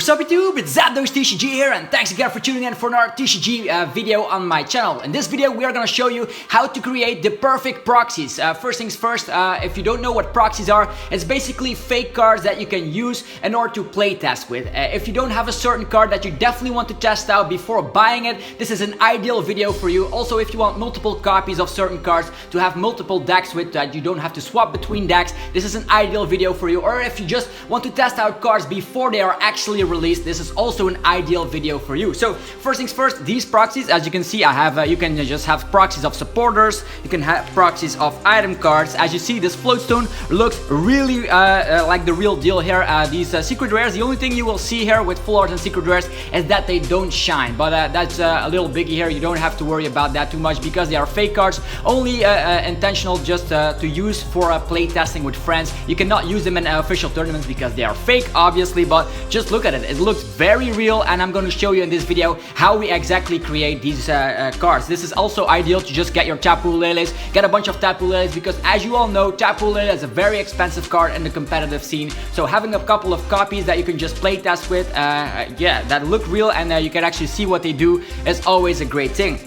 What's up YouTube, it's Limitless TCG here, and thanks again for tuning in for another TCG video on my channel. In this video we are going to show you how to create the perfect proxies. First things first, if you don't know what proxies are, it's basically fake cards that you can use in order to play test with. If you don't have a certain card that you definitely want to test out before buying it, this is an ideal video for you. Also, if you want multiple copies of certain cards to have multiple decks with that you don't have to swap between decks, this is an ideal video for you. Or if you just want to test out cards before they are actually released, this is also an ideal video for you. So first things first, these proxies, as you can see, I have you can just have proxies of supporters, you can have proxies of item cards. As you see, this floatstone looks really like the real deal here. These secret rares, the only thing you will see here with full art and secret rares is that they don't shine, but that's a little biggie here. You don't have to worry about that too much because they are fake cards, only intentional just to use for play testing with friends. You cannot use them in official tournaments because they are fake, obviously, but just look at it. It looks very real, and I'm going to show you in this video how we exactly create these cards. This is also ideal to just get your Tapu Leles, get a bunch of Tapu Leles, because as you all know, Tapu Lele is a very expensive card in the competitive scene. So having a couple of copies that you can just play test with, yeah, that look real and you can actually see what they do is always a great thing.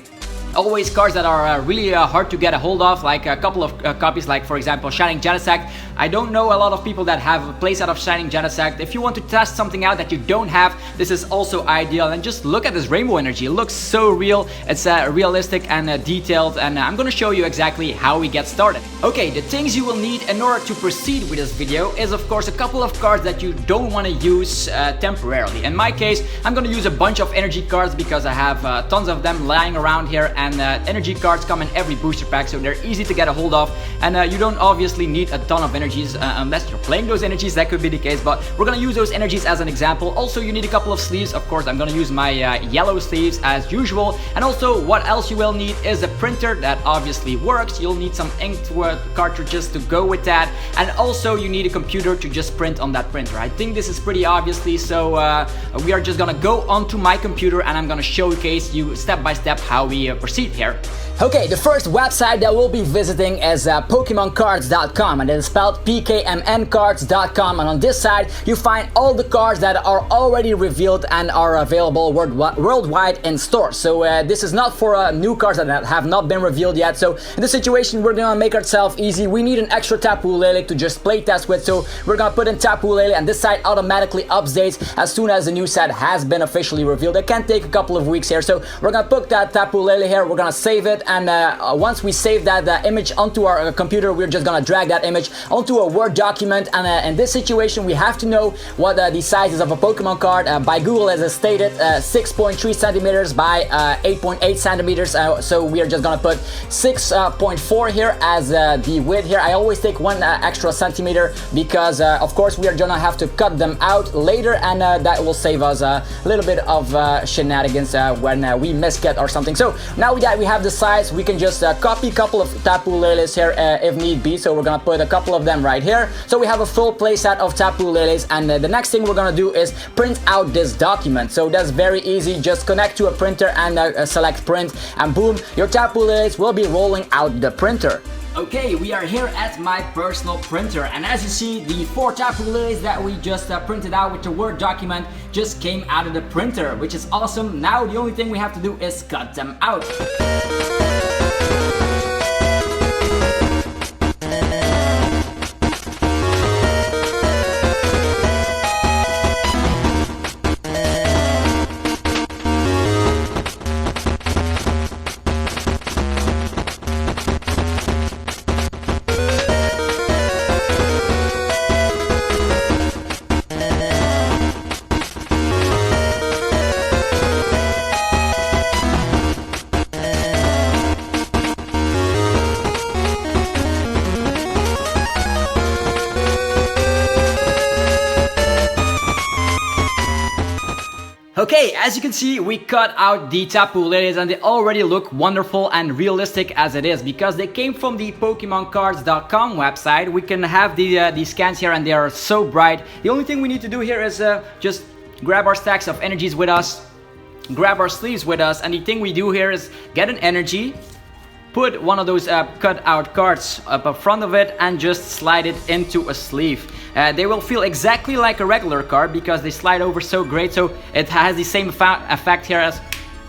Always cards that are really hard to get a hold of, like a couple of copies, like for example Shining Genesect. I don't know a lot of people that have a playset of Shining Genesect. If you want to test something out that you don't have, this is also ideal. And just look at this rainbow energy, it looks so real. It's realistic and detailed, and I'm gonna show you exactly how we get started. Okay, the things you will need in order to proceed with this video is of course a couple of cards that you don't want to use temporarily. In my case, I'm gonna use a bunch of energy cards because I have tons of them lying around here, and energy cards come in every booster pack, so they're easy to get a hold of, and you don't obviously need a ton of energies unless you're playing those energies. That could be the case, but we're gonna use those energies as an example. Also, you need a couple of sleeves. Of course, I'm gonna use my yellow sleeves as usual. And also, what else you will need is a printer that obviously works. You'll need some ink cartridges to go with that, and also you need a computer to just print on that printer. I think this is pretty obviously, so we are just gonna go onto my computer and I'm gonna showcase you step by step how we proceed here. Okay, the first website that we'll be visiting is PokemonCards.com, and it is spelled PKMNcards.com, and on this side you find all the cards that are already revealed and are available worldwide in stores. So this is not for new cards that have not been revealed yet. So in this situation we're gonna make ourselves easy. We need an extra Tapu Lele to just play test with, so we're gonna put in Tapu Lele, and this site automatically updates as soon as the new set has been officially revealed. It can take a couple of weeks here, so we're gonna put that Tapu Lele here, we're gonna save it, and once we save that image onto our computer, we're just gonna drag that image onto a Word document. And in this situation we have to know what the size is of a Pokemon card. By Google, as is stated, 6.3 centimeters by 8.8 centimeters, so we are just gonna put 6.4 here as the width here. I always take one extra centimeter because of course we are gonna have to cut them out later, and that will save us a little bit of shenanigans when we miscut or something. So now that we have the size, we can just copy a couple of Tapu Leles here if need be. So we're gonna put a couple of them right here, so we have a full playset of Tapu Leles. And the next thing we're gonna do is print out this document. So that's very easy, just connect to a printer and select print, and boom, your Tapu Leles will be rolling out the printer. Okay, we are here at my personal printer, and as you see, the 4 Tapu Leles that we just printed out with the Word document just came out of the printer, which is awesome. Now the only thing we have to do is cut them out. Okay, as you can see, we cut out the Tapu Leles, and they already look wonderful and realistic as it is because they came from the PokemonCards.com website. We can have the scans here, and they are so bright. The only thing we need to do here is just grab our stacks of energies with us, grab our sleeves with us, and the thing we do here is get an energy, put one of those cut out cards up in front of it and just slide it into a sleeve. They will feel exactly like a regular card because they slide over so great, so it has the same effect here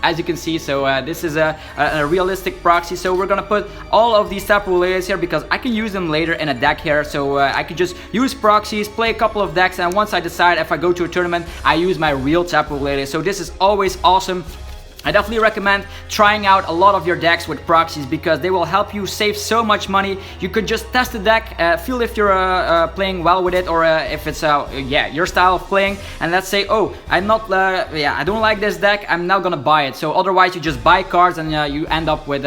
as you can see. So this is a realistic proxy. So we're gonna put all of these Tapu Leles here because I can use them later in a deck here. So I could just use proxies, play a couple of decks, and once I decide if I go to a tournament, I use my real Tapu Lele. So this is always awesome. I definitely recommend trying out a lot of your decks with proxies because they will help you save so much money. You could just test the deck, feel if you're playing well with it, or if it's your style of playing, and let's say, oh, I don't like this deck, I'm not gonna buy it. So otherwise you just buy cards and you end up with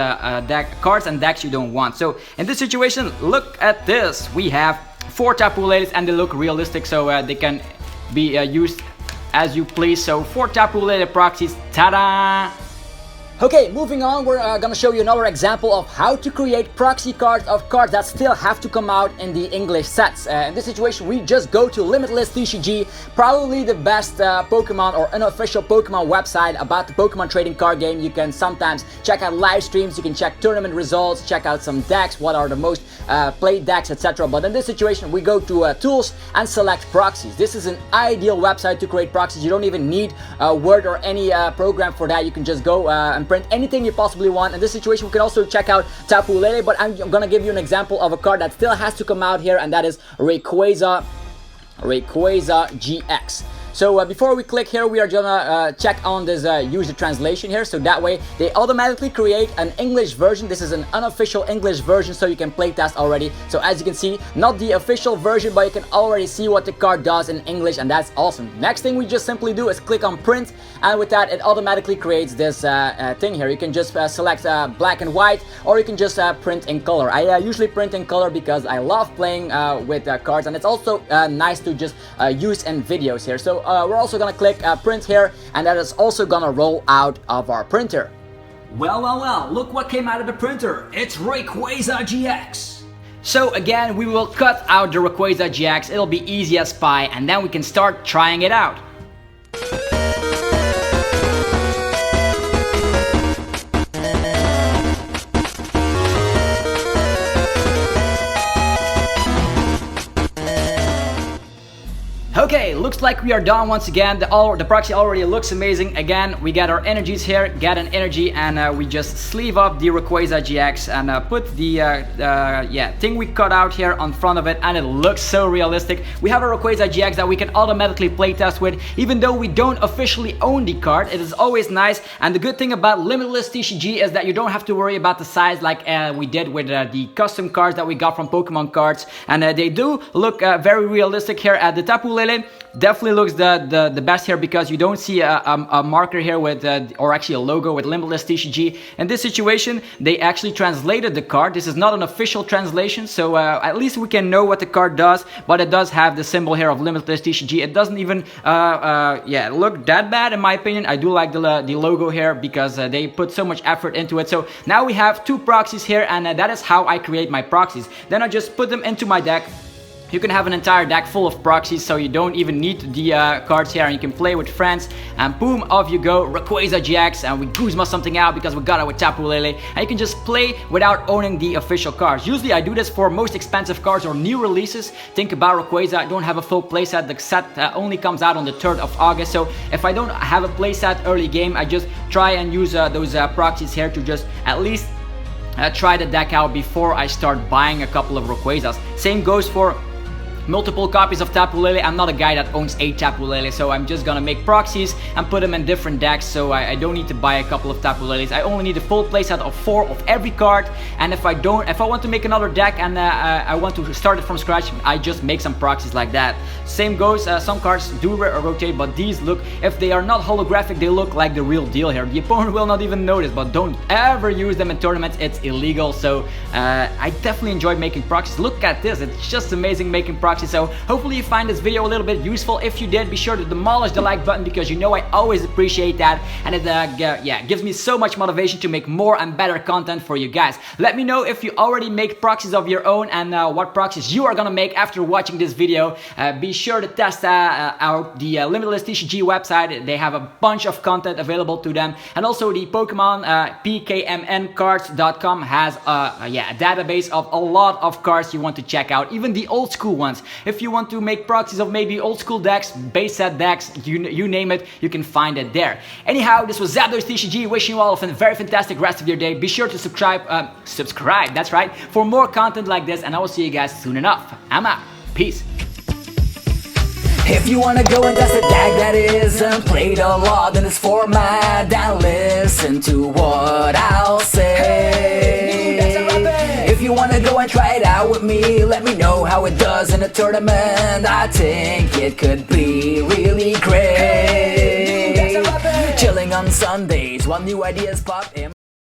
cards and decks you don't want. So in this situation, look at this. We have 4 Tapu Leles and they look realistic, so they can be used as you please. So 4 Tapu Lele proxies, ta-da! Okay, moving on, we're gonna show you another example of how to create proxy cards of cards that still have to come out in the English sets. In this situation, we just go to Limitless TCG, probably the best Pokemon or unofficial Pokemon website about the Pokemon trading card game. You can sometimes check out live streams, you can check tournament results, check out some decks, what are the most played decks, etc. But in this situation, we go to tools and select proxies. This is an ideal website to create proxies. You don't even need Word or any program for that. You can just go and print anything you possibly want. In this situation, we can also check out Tapu Lele, but I'm gonna give you an example of a card that still has to come out here, and that is RAYQUAZA GX. So before we click here, we are gonna check on this user translation here, so that way they automatically create an English version. This is an unofficial English version, so you can playtest already. So as you can see, not the official version, but you can already see what the card does in English, and that's awesome. Next thing we just simply do is click on print, and with that it automatically creates this thing here. You can just select black and white, or you can just print in color. I usually print in color because I love playing with cards, and it's also nice to just use in videos here. So we're also gonna click print here, and that is also gonna roll out of our printer. Well, look what came out of the printer. It's RAYQUAZA GX. So again, we will cut out the RAYQUAZA GX. It'll be easy as pie, and then we can start trying it out. Okay, looks like we are done once again. The proxy already looks amazing. Again, we get our energies here, get an energy, and we just sleeve up the RAYQUAZA GX and put the thing we cut out here on front of it, and it looks so realistic. We have a RAYQUAZA GX that we can automatically playtest with, even though we don't officially own the card. It is always nice, and the good thing about Limitless TCG is that you don't have to worry about the size like we did with the custom cards that we got from Pokemon cards, and they do look very realistic here. At the Tapu Lele definitely looks the best here because you don't see a marker here with or actually a logo with Limitless TCG. In this situation, they actually translated the card. This is not an official translation, so at least we can know what the card does, but it does have the symbol here of Limitless TCG. It doesn't even look that bad in my opinion. I do like the logo here because they put so much effort into it. So now we have 2 proxies here, and that is how I create my proxies. Then I just put them into my deck. You can have an entire deck full of proxies, so you don't even need the cards here, and you can play with friends, and boom, off you go, RAYQUAZA GX, and we Guzma something out because we got it with Tapu Lele, and you can just play without owning the official cards. Usually I do this for most expensive cards or new releases. Think about RAYQUAZA, I don't have a full playset. The set only comes out on the 3rd of August, so if I don't have a playset early game, I just try and use those proxies here to just at least try the deck out before I start buying a couple of RAYQUAZAs. Same goes for multiple copies of Tapu Lele. I'm not a guy that owns 8 Tapu Lele, so I'm just gonna make proxies and put them in different decks, so I don't need to buy a couple of Tapu Leles. I only need a full playset of 4 of every card, and if I want to make another deck and I want to start it from scratch, I just make some proxies like that. Same goes, some cards do rotate, but these look, if they are not holographic, they look like the real deal here. The opponent will not even notice, but don't ever use them in tournaments, it's illegal. So I definitely enjoy making proxies. Look at this, it's just amazing making proxies. proxy. So hopefully you find this video a little bit useful. If you did, be sure to demolish the like button, because you know I always appreciate that, and it gives me so much motivation to make more and better content for you guys. Let me know if you already make proxies of your own, and what proxies you are gonna make after watching this video. Be sure to test out the Limitless TCG website. They have a bunch of content available to them, and also the Pokemon PKMNcards.com has a database of a lot of cards you want to check out, even the old school ones. If you want to make proxies of maybe old school decks, base set decks, you name it, you can find it there. Anyhow, this was Zapdos TCG, wishing you all a very fantastic rest of your day. Be sure to subscribe, that's right, for more content like this, and I will see you guys soon enough. I'm out. Peace. If you wanna go and test a deck that isn't played a lot in this format, then listen to what I'll say. If you wanna go and try it out with me, let me know how it does in a tournament. I think it could be really great. Chilling on Sundays while new ideas pop in.